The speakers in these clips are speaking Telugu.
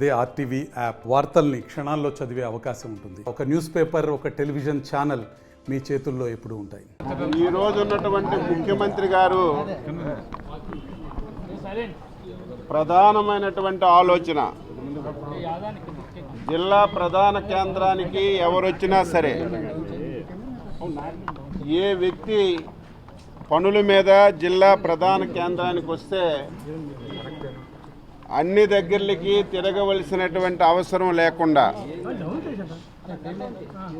అదే ఆర్టీవీ యాప్ వార్తల్ని క్షణాల్లో చదివే అవకాశం ఉంటుంది. ఒక న్యూస్ పేపర్, ఒక టెలివిజన్ ఛానల్ మీ చేతుల్లో ఎప్పుడూ ఉంటాయి. ఈ రోజు ఉన్నటువంటి ముఖ్యమంత్రి గారు ప్రధానమైనటువంటి ఆలోచన, జిల్లా ప్రధాన కేంద్రానికి ఎవరొచ్చినా సరే, ఏ వ్యక్తి పనుల మీద జిల్లా ప్రధాన కేంద్రానికి వస్తే అన్ని దగ్గర్లకి తిరగవలసినటువంటి అవసరం లేకుండా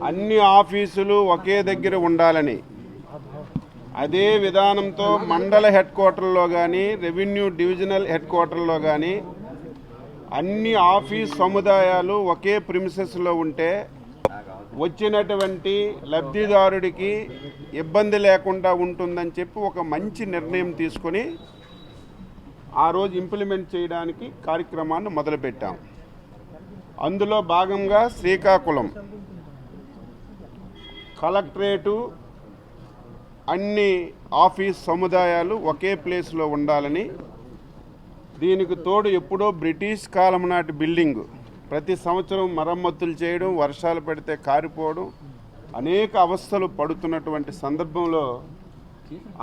అన్ని ఆఫీసులు ఒకే దగ్గర ఉండాలని, అదే విధానంతో మండల హెడ్ క్వార్టర్లో కానీ, రెవెన్యూ డివిజనల్ హెడ్ క్వార్టర్లో కానీ అన్ని ఆఫీస్ సముదాయాలు ఒకే ప్రిమిసెస్లో ఉంటే వచ్చినటువంటి లబ్ధిదారుడికి ఇబ్బంది లేకుండా ఉంటుందని చెప్పి ఒక మంచి నిర్ణయం తీసుకొని ఆ రోజు ఇంప్లిమెంట్ చేయడానికి కార్యక్రమాన్ని మొదలుపెట్టాం. అందులో భాగంగా శ్రీకాకుళం కలెక్టరేటు అన్ని ఆఫీస్ సముదాయాలు ఒకే ప్లేస్లో ఉండాలని, దీనికి తోడు ఎప్పుడో బ్రిటిష్ కాలం నాటి బిల్డింగు ప్రతి సంవత్సరం మరమ్మతులు చేయడం, వర్షాలు పడితే కారిపోవడం, అనేక అవస్థలు పడుతున్నటువంటి సందర్భంలో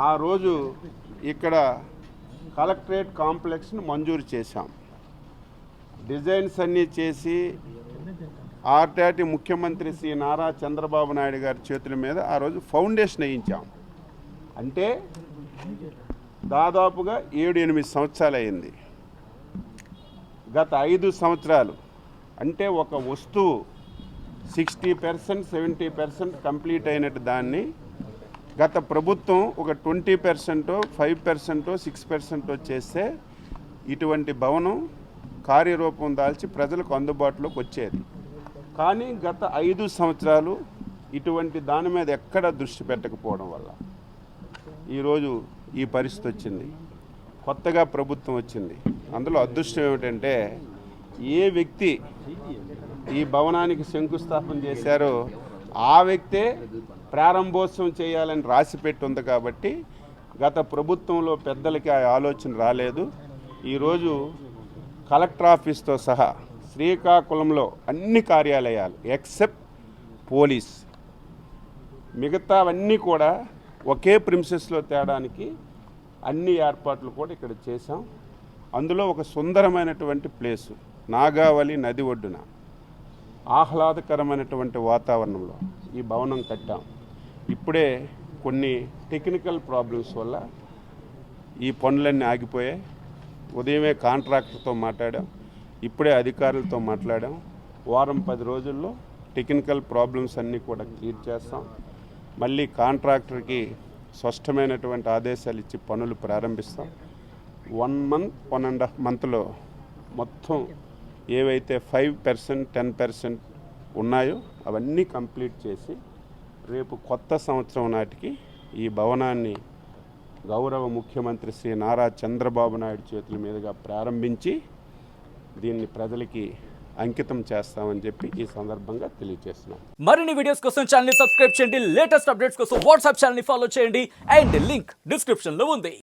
ఆ రోజు ఇక్కడ కలెక్టరేట్ కాంప్లెక్స్ను మంజూరు చేశాం. డిజైన్స్ అన్నీ చేసి ఆర్టాటి ముఖ్యమంత్రి శ్రీ నారా చంద్రబాబు నాయుడు గారి చేతుల మీద ఆ రోజు ఫౌండేషన్ వేయించాం. అంటే దాదాపుగా 7-8 సంవత్సరాలు అయింది. గత 5 సంవత్సరాలు అంటే ఒక వస్తువు 60%, 70% కంప్లీట్ అయినట్టు దాన్ని గత ప్రభుత్వం ఒక 20%, 5%, 6% చేస్తే ఇటువంటి భవనం కార్యరూపం దాల్చి ప్రజలకు అందుబాటులోకి వచ్చేది. కానీ గత 5 సంవత్సరాలు ఇటువంటి దాని మీద ఎక్కడ దృష్టి పెట్టకపోవడం వల్ల ఈరోజు ఈ పరిస్థితి వచ్చింది. కొత్తగా ప్రభుత్వం వచ్చింది. అందులో అదృష్టం ఏమిటంటే, ఏ వ్యక్తి ఈ భవనానికి శంకుస్థాపన చేశారో ఆ వ్యక్తే ప్రారంభోత్సవం చేయాలని రాసిపెట్టి ఉంది. కాబట్టి గత ప్రభుత్వంలో పెద్దలకి ఆ ఆలోచన రాలేదు. ఈరోజు కలెక్టర్ ఆఫీస్తో సహా శ్రీకాకుళంలో అన్ని కార్యాలయాలు ఎక్సెప్ట్ పోలీస్, మిగతావన్నీ కూడా ఒకే ప్రిమిసెస్లో తేడానికి అన్ని ఏర్పాట్లు కూడా ఇక్కడ చేశాం. అందులో ఒక సుందరమైనటువంటి ప్లేసు నాగావళి నది ఒడ్డున ఆహ్లాదకరమైనటువంటి వాతావరణంలో ఈ భవనం కట్టాం. ఇప్పుడే కొన్ని టెక్నికల్ ప్రాబ్లమ్స్ వల్ల ఈ పనులన్నీ ఆగిపోయాయి. ఉదయమే కాంట్రాక్టర్తో మాట్లాడాం, ఇప్పుడే అధికారులతో మాట్లాడాం. వారం 10 రోజుల్లో టెక్నికల్ ప్రాబ్లమ్స్ అన్నీ కూడా క్లియర్ చేస్తాం. మళ్ళీ కాంట్రాక్టర్కి స్పష్టమైనటువంటి ఆదేశాలు ఇచ్చి పనులు ప్రారంభిస్తాం. 1 month, 1.5 monthలో మొత్తం ఏవైతే 5%, 10% ఉన్నాయో అవన్నీ కంప్లీట్ చేసి రేపు కొత్త సంవత్సరం నాటికి ఈ భవనాన్ని గౌరవ ముఖ్యమంత్రి శ్రీ నారా చంద్రబాబు నాయుడు చేతుల మీదుగా ప్రారంభించి దీన్ని ప్రజలకి అంకితం చేస్తామని చెప్పి ఈ సందర్భంగా తెలియజేస్తున్నాం. మరిన్ని వీడియోస్ కోసం ఛానల్ ని సబ్స్క్రైబ్ చేయండి. లేటెస్ట్ అప్డేట్స్ కోసం వాట్సాప్ ఛానల్ ని ఫాలో చేయండి. అండ్ లింక్ డిస్క్రిప్షన్ లో ఉంది.